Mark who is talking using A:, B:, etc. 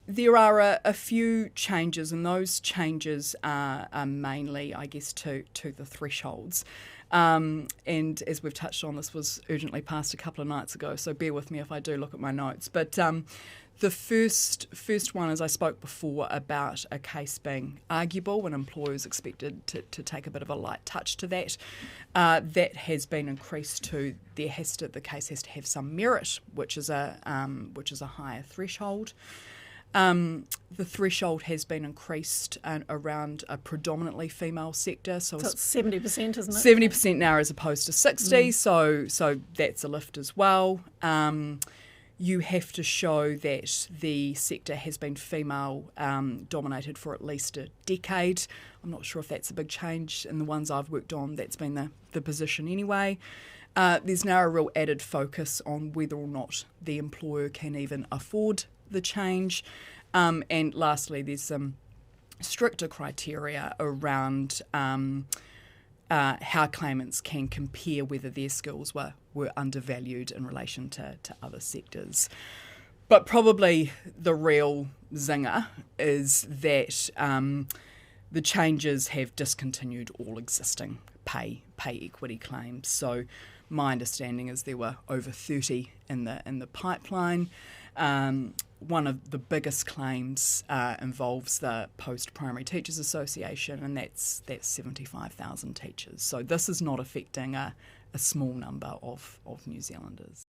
A: There are a few changes, and those changes are mainly, I guess, to the thresholds. And as we've touched on, this was urgently passed a couple of nights ago, so bear with me if I do look at my notes. But the first one is I spoke before about a case being arguable when employers expected to take a bit of a light touch to that. That has been increased to the case has to have some merit, which is a higher threshold. The threshold has been increased around a predominantly female sector. So
B: it's 70%, isn't it?
A: 70% now as opposed to 60%, so that's a lift as well. You have to show that the sector has been female dominated for at least a decade. I'm not sure if that's a big change. In the ones I've worked on, that's been the position anyway. There's now a real added focus on whether or not the employer can even afford the change. And lastly, there's some stricter criteria around how claimants can compare whether their skills were undervalued in relation to other sectors. But probably the real zinger is that the changes have discontinued all existing pay equity claims. So my understanding is there were over 30 in the pipeline. One of the biggest claims involves the Post-Primary Teachers Association, and that's 75,000 teachers. So this is not affecting a small number of New Zealanders.